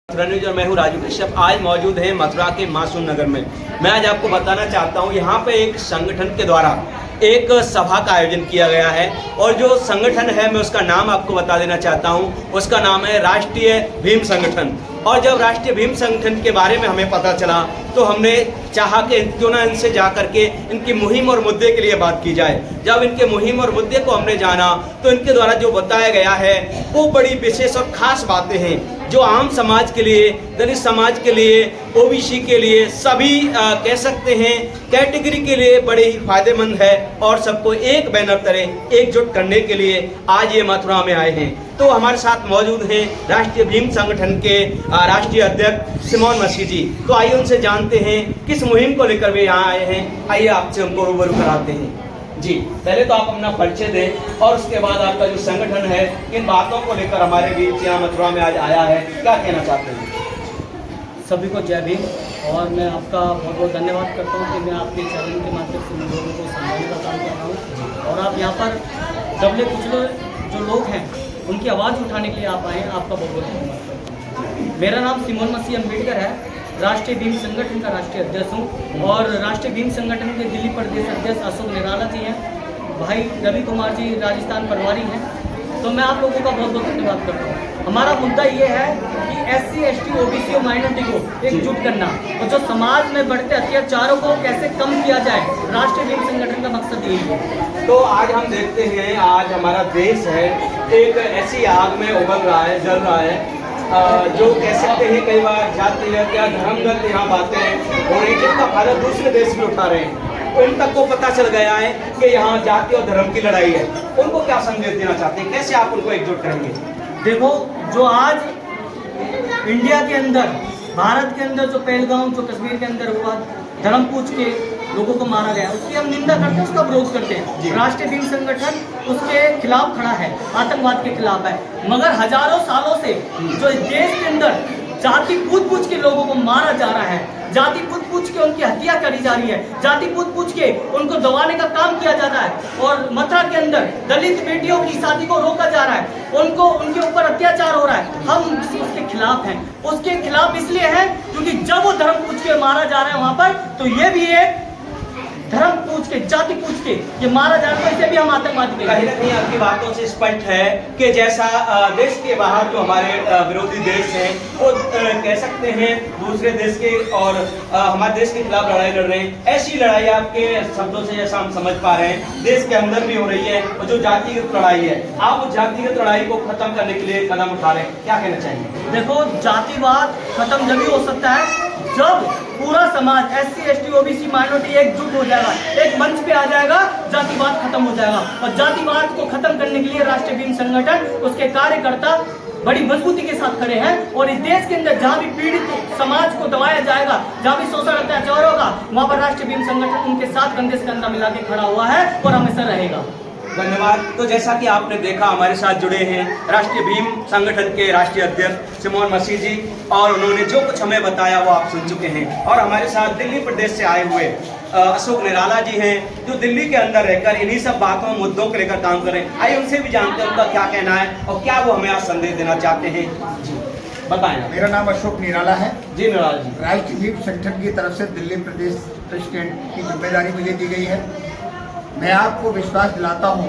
News और मैं हूँ राजू कश्यप। आज मौजूद है मथुरा के मासूम नगर में। मैं आज आपको बताना चाहता हूँ यहाँ पे एक संगठन के द्वारा एक सभा का आयोजन किया गया है और जो संगठन है मैं उसका नाम आपको बता देना चाहता हूँ। उसका नाम है राष्ट्रीय भीम संगठन। और जब राष्ट्रीय भीम संगठन के बारे में हमें पता चला तो हमने चाहा कि क्यों ना इनसे जा करके इनकी मुहिम और मुद्दे के लिए बात की जाए। जब इनके मुहिम और मुद्दे को हमने जाना तो इनके द्वारा जो बताया गया है वो बड़ी विशेष और ख़ास बातें हैं जो आम समाज के लिए, दलित समाज के लिए, ओबीसी के लिए, सभी कह सकते हैं कैटेगरी के लिए बड़े ही फायदेमंद है और सबको एक बैनर तले एकजुट करने के लिए आज ये मथुरा में आए हैं। तो हमारे साथ मौजूद हैं राष्ट्रीय भीम संगठन के राष्ट्रीय अध्यक्ष सिमोन मसीह जी। तो आइए उनसे जानते हैं किस मुहिम को लेकर वे यहाँ आए हैं। आइए आपसे उनको रूबरू कराते हैं। जी, पहले तो आप अपना परिचय दें और उसके बाद आपका जो संगठन है इन बातों को लेकर हमारे बीच यहाँ मथुरा में आज आया है, क्या कहना चाहते हैं? सभी को जय भीम। और मैं आपका बहुत बहुत धन्यवाद करता हूँ कि मैं आपके चैनल के माध्यम से लोगों को समझाने का काम कर रहा हूँ और आप यहाँ पर दबले कुचले जो लोग हैं उनकी आवाज़ उठाने के लिए आप आए हैं। आपका बहुत बहुत धन्यवाद करता हूँ। मेरा नाम सिमोन मसीह अम्बेडकर है, राष्ट्रीय भीम संगठन का राष्ट्रीय अध्यक्ष हूँ और राष्ट्रीय भीम संगठन के दिल्ली प्रदेश अध्यक्ष अशोक निराला जी हैं, भाई रवि कुमार जी राजस्थान प्रभारी हैं। तो मैं आप लोगों का बहुत बहुत धन्यवाद करता हूँ। हमारा मुद्दा ये है कि SC, ST, OBC और माइनॉरिटी को एकजुट करना और जो समाज में बढ़ते अत्याचारों को कैसे कम किया जाए, राष्ट्रीय भीम संगठन का मकसद यही है। तो आज हम देखते हैं आज हमारा देश है एक ऐसी आग में उबल रहा है, जल रहा है, जो कह सकते हैं कई बार जातिगत या धर्मगत यहाँ बातें हो रही जिनका फायदा दूसरे देश में उठा रहे हैं। उन तक को पता चल गया है कि यहाँ जाति और धर्म की लड़ाई है। उनको क्या संदेश देना चाहते हैं, कैसे आप उनको एकजुट करेंगे? देखो, जो आज इंडिया के अंदर, भारत के अंदर जो पहलगाम, जो कश्मीर के अंदर हुआ, धर्म पूछ के लोगों को मारा गया, उसकी हम निंदा करते हैं, उसका विरोध करते हैं। राष्ट्रीय भीम संगठन उसके खिलाफ खड़ा है, आतंकवाद के खिलाफ है। मगर हजारों सालों से जो इस देश के अंदर जाति पूछ के लोगों को मारा जा रहा है, जाति पूछ के उनकी हत्या करी जा रही है, जाति पूछ के उनको दबाने का काम किया जाता है और मथुरा के अंदर दलित बेटियों की शादी को रोका जा रहा है, उनके ऊपर अत्याचार हो रहा है। हम उसके खिलाफ हैं। उसके खिलाफ इसलिए है क्योंकि जब वो धर्म पूछ के मारा जा रहा है वहां पर, तो ये भी एक धर्म पूछ के, जाति पूछ के ये मारा जा रहा है। इसे भी हम आतंकवादी कहीं ना कहीं आपकी बातों से स्पष्ट है कि जैसा देश के बाहर जो हमारे विरोधी देश हैं वो कह सकते हैं दूसरे देश के और हमारे देश के खिलाफ लड़ाई लड़ रहे हैं, ऐसी लड़ाई आपके शब्दों से जैसा हम समझ पा रहे हैं देश के अंदर भी हो रही है। और जो जातिगत लड़ाई है, आप उस जातिगत लड़ाई को खत्म करने के लिए कदम उठा रहे हैं, क्या कहना चाहेंगे? देखो, जातिवाद खत्म जब हो सकता है जब पूरा समाज SC, ST, OBC माइनॉरिटी एकजुट हो जाएगा, एक मंच पे आ जाएगा, जातिवाद खत्म हो जाएगा। और जातिवाद को खत्म करने के लिए राष्ट्रीय भीम संगठन, उसके कार्यकर्ता बड़ी मजबूती के साथ खड़े हैं। और इस देश के अंदर जहाँ भी पीड़ित समाज को दबाया जाएगा, जहाँ भी शोषण अत्याचार होगा, वहाँ पर राष्ट्रीय भीम संगठन उनके साथ कंधे से कंधा मिला के खड़ा हुआ है और हमेशा रहेगा। धन्यवाद। तो जैसा कि आपने देखा हमारे साथ जुड़े हैं राष्ट्रीय भीम संगठन के राष्ट्रीय अध्यक्ष सिमोन मसीह जी और उन्होंने जो कुछ हमें बताया वो आप सुन चुके हैं। और हमारे साथ दिल्ली प्रदेश से आए हुए अशोक निराला जी हैं जो दिल्ली के अंदर रहकर इन्हीं सब बातों मुद्दों को लेकर काम कर रहे हैं। आइए उनसे भी जानते हैं उनका क्या कहना है और क्या वो हमें आज संदेश देना चाहते हैं। जी बताएं। मेरा नाम अशोक निराला है। जी निराला जी। राष्ट्रीय भीम संगठन की तरफ से दिल्ली प्रदेश प्रेसिडेंट की जिम्मेदारी मुझे दी गई है। मैं आपको विश्वास दिलाता हूँ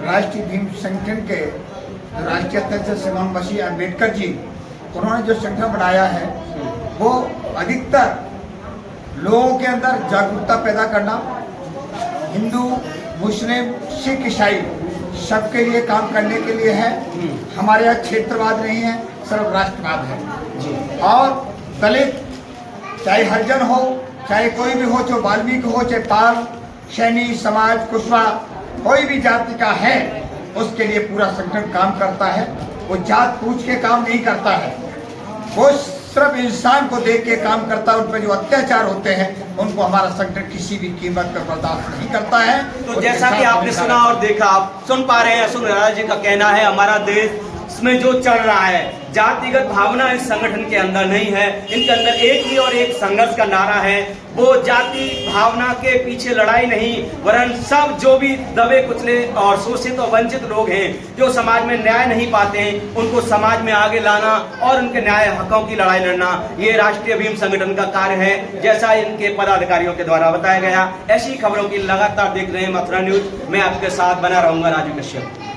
राष्ट्रीय भीम संगठन के राष्ट्रीय अध्यक्ष सिमोन मसीह अम्बेडकर जी, उन्होंने जो संगठन बनाया है वो अधिकतर लोगों के अंदर जागरूकता पैदा करना, हिंदू, मुस्लिम, सिख, ईसाई सबके लिए काम करने के लिए है। हमारे यहाँ क्षेत्रवाद नहीं है, सिर्फ राष्ट्रवाद है। और दलित चाहे हरिजन हो, चाहे कोई भी हो, जो वाल्मीकि हो, चाहे पाल, सैनी, समाज, कुशवाहा, कोई भी जाति का है, उसके लिए पूरा संगठन काम करता है। वो जात पूछ के काम नहीं करता है, वो सिर्फ इंसान को देख के काम करता है। उन पर जो अत्याचार होते हैं उनको हमारा संगठन किसी भी कीमत पर बर्दाश्त नहीं करता है। तो जैसा कि आपने सुना और देखा, आप सुन पा रहे हैं अशोक निराला जी का कहना है हमारा देश में जो चल रहा है जातिगत भावना इस संगठन के अंदर नहीं है। इनके अंदर एक ही और एक संघर्ष का नारा है, वो जाति भावना के पीछे लड़ाई नहीं, वरन सब जो भी दबे कुचले और शोषित और वंचित लोग हैं, जो समाज में न्याय नहीं पाते हैं, उनको समाज में आगे लाना और उनके न्याय हकों की लड़ाई लड़ना, ये राष्ट्रीय भीम संगठन का कार्य है, जैसा इनके पदाधिकारियों के द्वारा बताया गया। ऐसी खबरों की लगातार देख रहे हैं मथुरा न्यूज। मैं आपके साथ बना रहूंगा, राजू कश्यप।